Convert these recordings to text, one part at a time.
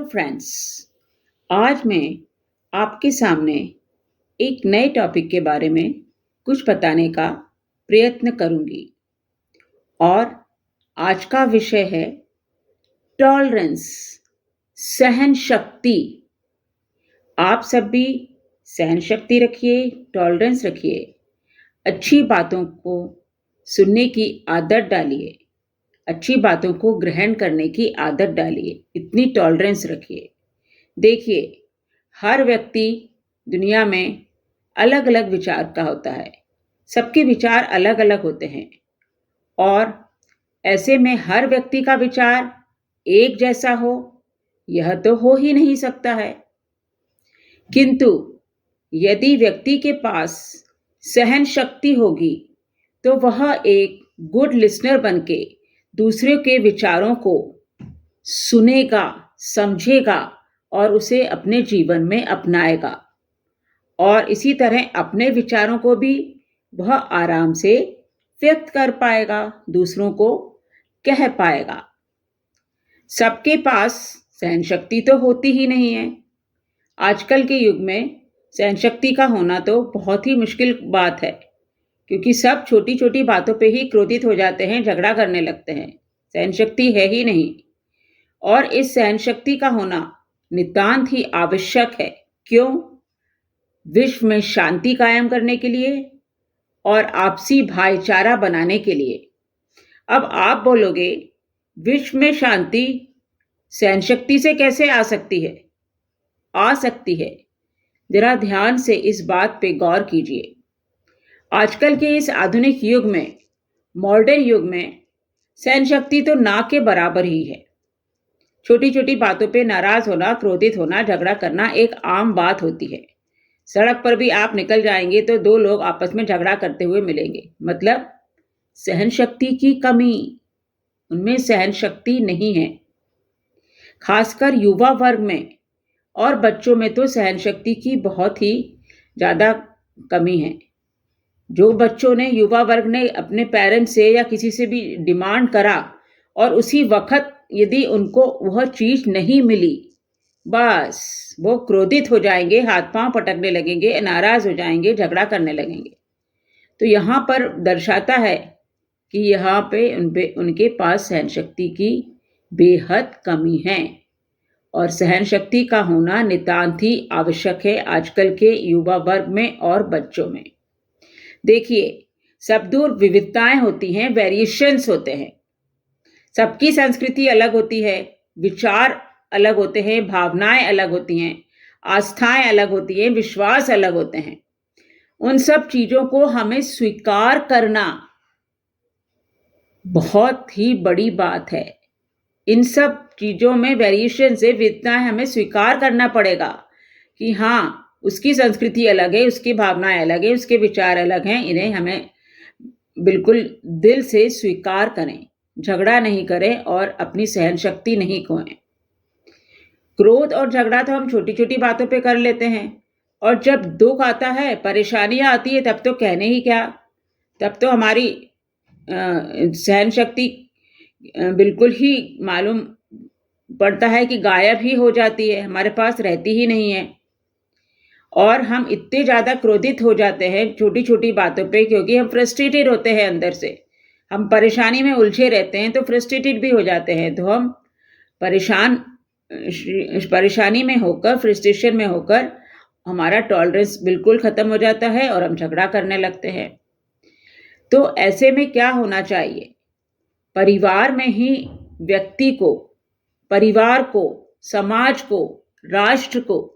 Friends, आज मैं आपके सामने एक नए टॉपिक के बारे में कुछ बताने का प्रयत्न करूंगी और आज का विषय है टॉलरेंस, सहन शक्ति। आप सब भी सहन शक्ति रखिए, टॉलरेंस रखिए, अच्छी बातों को सुनने की आदत डालिए, अच्छी बातों को ग्रहण करने की आदत डालिए, इतनी टॉलरेंस रखिए। देखिए, हर व्यक्ति दुनिया में अलग अलग विचार का होता है, सबके विचार अलग अलग होते हैं और ऐसे में हर व्यक्ति का विचार एक जैसा हो यह तो हो ही नहीं सकता है। किंतु यदि व्यक्ति के पास सहन शक्ति होगी तो वह एक गुड लिसनर बनके दूसरे के विचारों को सुनेगा, समझेगा और उसे अपने जीवन में अपनाएगा और इसी तरह अपने विचारों को भी वह आराम से व्यक्त कर पाएगा, दूसरों को कह पाएगा। सबके पास सहन शक्ति तो होती ही नहीं है। आजकल के युग में सहन शक्ति का होना तो बहुत ही मुश्किल बात है, क्योंकि सब छोटी छोटी बातों पे ही क्रोधित हो जाते हैं, झगड़ा करने लगते हैं। सहन शक्ति है ही नहीं और इस सहन शक्ति का होना नितांत ही आवश्यक है। क्यों? विश्व में शांति कायम करने के लिए और आपसी भाईचारा बनाने के लिए। अब आप बोलोगे, विश्व में शांति सहन शक्ति से कैसे आ सकती है? आ सकती है। जरा ध्यान से इस बात पे गौर कीजिए। आजकल के इस आधुनिक युग में, मॉडर्न युग में, सहन शक्ति तो ना के बराबर ही है। छोटी छोटी बातों पे नाराज होना, क्रोधित होना, झगड़ा करना एक आम बात होती है। सड़क पर भी आप निकल जाएंगे तो दो लोग आपस में झगड़ा करते हुए मिलेंगे। मतलब सहन शक्ति की कमी, उनमें सहन शक्ति नहीं है। खासकर युवा वर्ग में और बच्चों में तो सहन शक्ति की बहुत ही ज़्यादा कमी है। जो बच्चों ने, युवा वर्ग ने अपने पेरेंट्स से या किसी से भी डिमांड करा और उसी वक्त यदि उनको वह चीज नहीं मिली, बस वो क्रोधित हो जाएंगे, हाथ पांव पटकने लगेंगे, नाराज हो जाएंगे, झगड़ा करने लगेंगे। तो यहाँ पर दर्शाता है कि यहाँ पे उनके पास सहन शक्ति की बेहद कमी है और सहन शक्ति का होना नितांत ही आवश्यक है आजकल के युवा वर्ग में और बच्चों में। देखिए, सब दूर विविधताएं होती हैं, वेरिएशंस होते हैं। सबकी संस्कृति अलग होती है, विचार अलग होते हैं, भावनाएं अलग होती हैं, आस्थाएं अलग होती हैं, विश्वास अलग होते हैं। उन सब चीजों को हमें स्वीकार करना बहुत ही बड़ी बात है। इन सब चीजों में वेरिएशन से, विविधताएं हमें स्वीकार करना पड़ेगा कि हाँ, उसकी संस्कृति अलग है, उसकी भावनाएं अलग है, उसके विचार अलग हैं। इन्हें हमें बिल्कुल दिल से स्वीकार करें, झगड़ा नहीं करें और अपनी सहन शक्ति नहीं खोएं। क्रोध और झगड़ा तो हम छोटी छोटी बातों पे कर लेते हैं और जब दुख आता है, परेशानियां आती है, तब तो कहने ही क्या, तब तो हमारी सहन शक्ति बिल्कुल ही मालूम पड़ता है कि गायब ही हो जाती है, हमारे पास रहती ही नहीं है। और हम इतने ज़्यादा क्रोधित हो जाते हैं छोटी छोटी बातों पे, क्योंकि हम फ्रस्ट्रेटेड होते हैं अंदर से। हम परेशानी में उलझे रहते हैं तो फ्रस्ट्रेटेड भी हो जाते हैं। तो हम परेशानी में होकर, फ्रस्ट्रेशन में होकर हमारा टॉलरेंस बिल्कुल ख़त्म हो जाता है और हम झगड़ा करने लगते हैं। तो ऐसे में क्या होना चाहिए? परिवार में ही व्यक्ति को, परिवार को, समाज को, राष्ट्र को,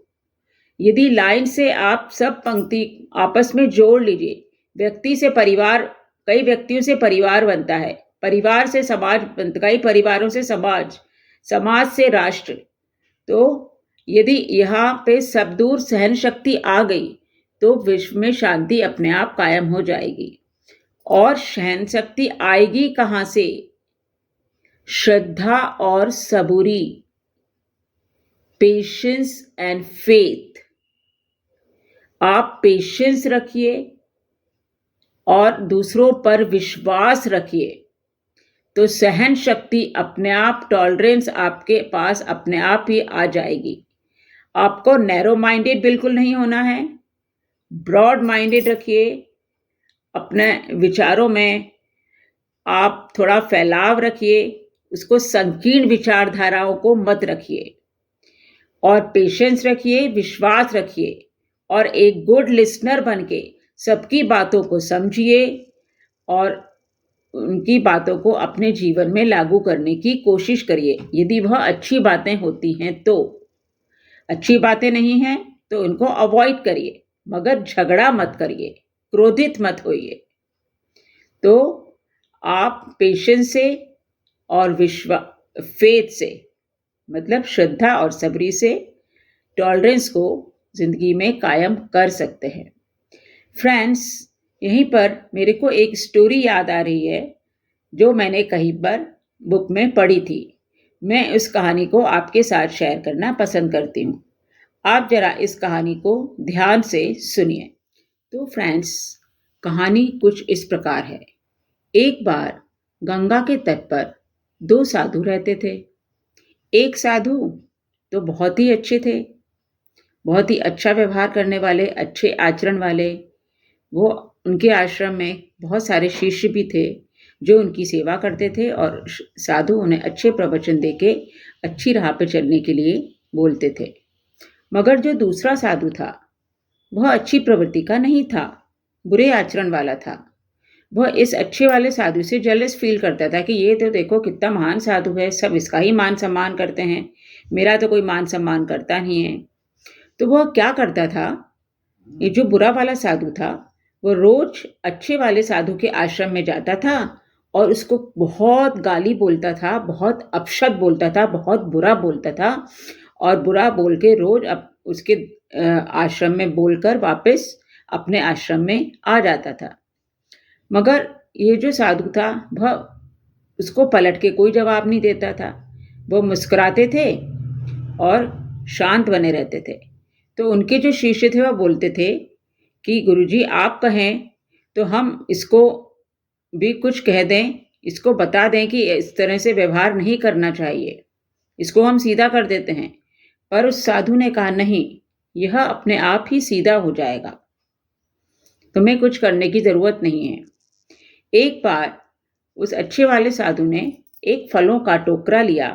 यदि लाइन से आप सब पंक्ति आपस में जोड़ लीजिए, व्यक्ति से परिवार, कई व्यक्तियों से परिवार बनता है, परिवार से समाज बनता, कई परिवारों से समाज, समाज से राष्ट्र। तो यदि यहाँ पे सब दूर सहन शक्ति आ गई तो विश्व में शांति अपने आप कायम हो जाएगी। और सहन शक्ति आएगी कहाँ से? श्रद्धा और सबूरी, पेशेंस एंड फेथ। आप पेशेंस रखिए और दूसरों पर विश्वास रखिए, तो सहन शक्ति अपने आप, टॉलरेंस आपके पास अपने आप ही आ जाएगी। आपको नैरो माइंडेड बिल्कुल नहीं होना है, ब्रॉड माइंडेड रखिए। अपने विचारों में आप थोड़ा फैलाव रखिए, उसको संकीर्ण विचारधाराओं को मत रखिए, और पेशेंस रखिए, विश्वास रखिए, और एक गुड लिसनर बनके सबकी बातों को समझिए और उनकी बातों को अपने जीवन में लागू करने की कोशिश करिए। यदि वह अच्छी बातें होती हैं तो, अच्छी बातें नहीं हैं तो उनको अवॉइड करिए, मगर झगड़ा मत करिए, क्रोधित मत होइए। तो आप पेशेंस से और फेथ से, मतलब श्रद्धा और सबरी से, टॉलरेंस को जिंदगी में कायम कर सकते हैं। फ्रेंड्स, यहीं पर मेरे को एक स्टोरी याद आ रही है जो मैंने कहीं पर बुक में पढ़ी थी। मैं इस कहानी को आपके साथ शेयर करना पसंद करती हूँ। आप जरा इस कहानी को ध्यान से सुनिए। तो फ्रेंड्स, कहानी कुछ इस प्रकार है। एक बार गंगा के तट पर दो साधु रहते थे। एक साधु तो बहुत ही अच्छे थे, बहुत ही अच्छा व्यवहार करने वाले, अच्छे आचरण वाले। वो उनके आश्रम में बहुत सारे शिष्य भी थे जो उनकी सेवा करते थे, और साधु उन्हें अच्छे प्रवचन देके अच्छी राह पर चलने के लिए बोलते थे। मगर जो दूसरा साधु था वह अच्छी प्रवृत्ति का नहीं था, बुरे आचरण वाला था। वह इस अच्छे वाले साधु से जेलस फील करता था कि ये तो देखो कितना महान साधु है, सब इसका ही मान सम्मान करते हैं, मेरा तो कोई मान सम्मान करता नहीं है। तो वह क्या करता था, ये जो बुरा वाला साधु था वो रोज अच्छे वाले साधु के आश्रम में जाता था और उसको बहुत गाली बोलता था, बहुत अपशब्द बोलता था, बहुत बुरा बोलता था, और बुरा बोल के रोज उसके आश्रम में बोलकर वापस अपने आश्रम में आ जाता था। मगर ये जो साधु था वह उसको पलट के कोई जवाब नहीं देता था। वो मुस्कुराते थे और शांत बने रहते थे। तो उनके जो शिष्य थे वह बोलते थे कि गुरुजी आप कहें तो हम इसको भी कुछ कह दें, इसको बता दें कि इस तरह से व्यवहार नहीं करना चाहिए, इसको हम सीधा कर देते हैं। पर उस साधु ने कहा नहीं, यह अपने आप ही सीधा हो जाएगा, तुम्हें कुछ करने की जरूरत नहीं है। एक बार उस अच्छे वाले साधु ने एक फलों का टोकरा लिया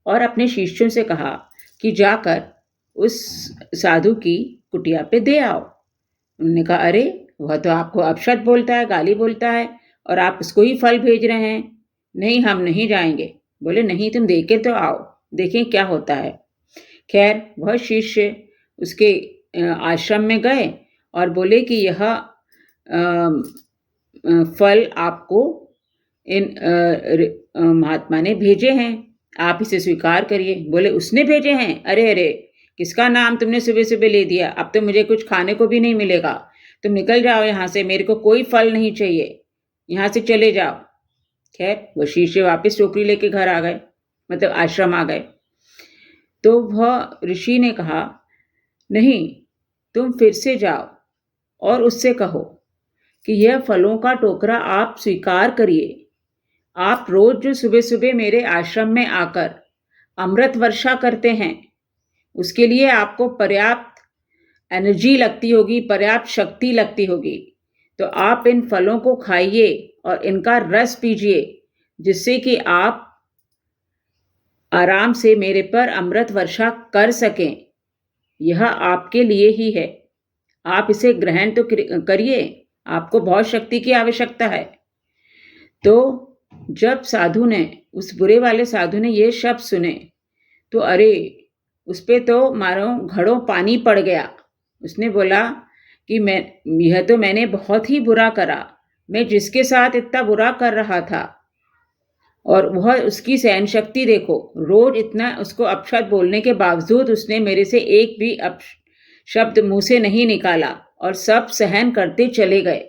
और अपने शिष्यों से कहा कि जाकर उस साधु की कुटिया पे दे आओ। उन्होंने कहा अरे वह तो आपको अपशब्द बोलता है, गाली बोलता है, और आप उसको ही फल भेज रहे हैं। नहीं, हम नहीं जाएंगे। बोले नहीं, तुम दे के तो आओ, देखें क्या होता है। खैर वह शिष्य उसके आश्रम में गए और बोले कि यह फल आपको इन महात्मा ने भेजे हैं, आप इसे स्वीकार करिए। बोले उसने भेजे हैं? अरे अरे, किसका नाम तुमने सुबह सुबह ले दिया, अब तो मुझे कुछ खाने को भी नहीं मिलेगा, तुम निकल जाओ यहाँ से, मेरे को कोई फल नहीं चाहिए, यहाँ से चले जाओ। खैर वो शिष्य वापस टोकरी लेके घर आ गए, मतलब आश्रम आ गए। तो वह ऋषि ने कहा नहीं, तुम फिर से जाओ और उससे कहो कि यह फलों का टोकरा आप स्वीकार करिए। आप रोज जो सुबह सुबह मेरे आश्रम में आकर अमृत वर्षा करते हैं, उसके लिए आपको पर्याप्त एनर्जी लगती होगी, पर्याप्त शक्ति लगती होगी। तो आप इन फलों को खाइए और इनका रस पीजिए, जिससे कि आप आराम से मेरे पर अमृत वर्षा कर सकें। यह आपके लिए ही है, आप इसे ग्रहण तो करिए, आपको बहुत शक्ति की आवश्यकता है। तो जब साधु ने, उस बुरे वाले साधु ने ये शब्द सुने तो अरे उस पे तो मानो घड़ों पानी पड़ गया। उसने बोला कि यह तो मैंने बहुत ही बुरा करा, मैं जिसके साथ इतना बुरा कर रहा था, और वह उसकी सहन शक्ति देखो, रोज इतना उसको अपशब्द बोलने के बावजूद उसने मेरे से एक भी शब्द मुंह से नहीं निकाला और सब सहन करते चले गए।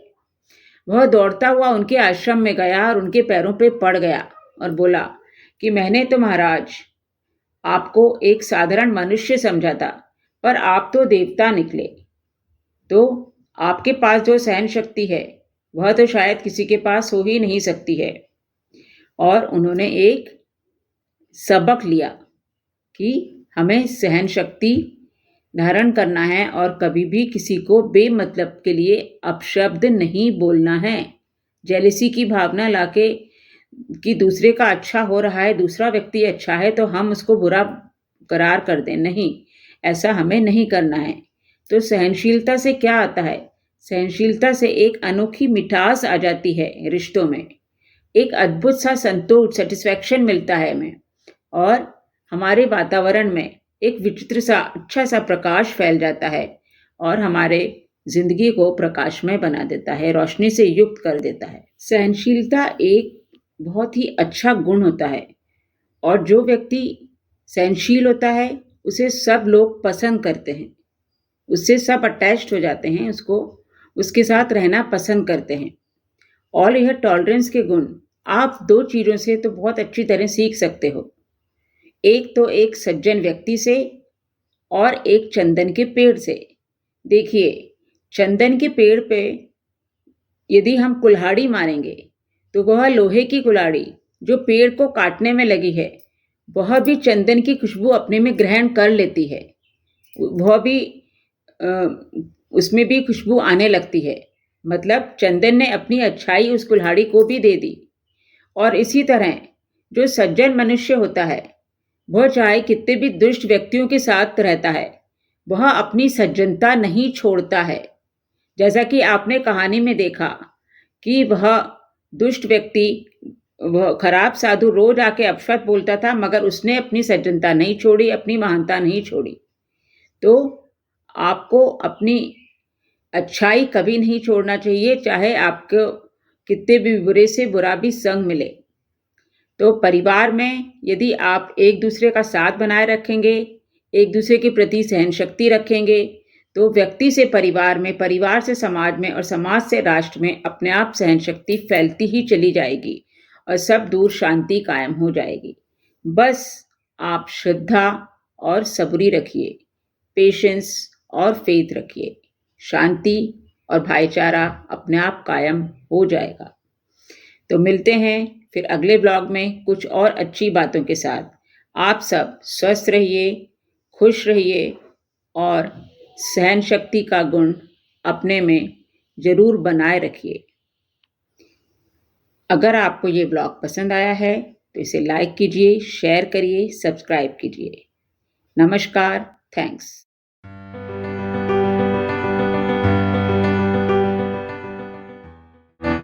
वह दौड़ता हुआ उनके आश्रम में गया और उनके पैरों पे पड़ गया और बोला कि मैंने तो महाराज आपको एक साधारण मनुष्य समझा था, पर आप तो देवता निकले। तो आपके पास जो सहन शक्ति है वह तो शायद किसी के पास हो ही नहीं सकती है। और उन्होंने एक सबक लिया कि हमें सहन शक्ति धारण करना है और कभी भी किसी को बेमतलब के लिए अपशब्द नहीं बोलना है। जेलसी की भावना लाके कि दूसरे का अच्छा हो रहा है, दूसरा व्यक्ति अच्छा है तो हम उसको बुरा करार कर दें, नहीं, ऐसा हमें नहीं करना है। तो सहनशीलता से क्या आता है? सहनशीलता से एक अनोखी मिठास आ जाती है रिश्तों में, एक अद्भुत सा संतोष, सेटिस्फैक्शन मिलता है हमें, और हमारे वातावरण में एक विचित्र सा अच्छा सा प्रकाश फैल जाता है और हमारे जिंदगी को प्रकाशमय बना देता है, रोशनी से युक्त कर देता है। सहनशीलता एक बहुत ही अच्छा गुण होता है और जो व्यक्ति सहनशील होता है उसे सब लोग पसंद करते हैं, उससे सब अटैच्ड हो जाते हैं, उसको उसके साथ रहना पसंद करते हैं। और यह टॉलरेंस के गुण आप दो चीज़ों से तो बहुत अच्छी तरह सीख सकते हो। एक तो एक सज्जन व्यक्ति से और एक चंदन के पेड़ से। देखिए, चंदन के पेड़ पे यदि हम कुल्हाड़ी मारेंगे तो वह लोहे की कुल्हाड़ी जो पेड़ को काटने में लगी है, वह भी चंदन की खुशबू अपने में ग्रहण कर लेती है, वह भी उसमें भी खुशबू आने लगती है। मतलब चंदन ने अपनी अच्छाई उस कुल्हाड़ी को भी दे दी। और इसी तरह जो सज्जन मनुष्य होता है, वह चाहे कितने भी दुष्ट व्यक्तियों के साथ रहता है, वह अपनी सज्जनता नहीं छोड़ता है। जैसा कि आपने कहानी में देखा कि वह दुष्ट व्यक्ति, वह खराब साधु रोज आके अपशब्द बोलता था, मगर उसने अपनी सज्जनता नहीं छोड़ी, अपनी महानता नहीं छोड़ी। तो आपको अपनी अच्छाई कभी नहीं छोड़ना चाहिए, चाहे आपको कितने भी बुरे से बुरा भी संग मिले। तो परिवार में यदि आप एक दूसरे का साथ बनाए रखेंगे, एक दूसरे के प्रति सहन शक्ति रखेंगे, तो व्यक्ति से परिवार में, परिवार से समाज में और समाज से राष्ट्र में अपने आप सहन शक्ति फैलती ही चली जाएगी और सब दूर शांति कायम हो जाएगी। बस आप श्रद्धा और सबूरी रखिए, पेशेंस और फेथ रखिए, शांति और भाईचारा अपने आप कायम हो जाएगा। तो मिलते हैं फिर अगले ब्लॉग में कुछ और अच्छी बातों के साथ। आप सब स्वस्थ रहिए, खुश रहिए और सहन शक्ति का गुण अपने में जरूर बनाए रखिए। अगर आपको ये ब्लॉग पसंद आया है तो इसे लाइक कीजिए, शेयर करिए, सब्सक्राइब कीजिए। नमस्कार, थैंक्स।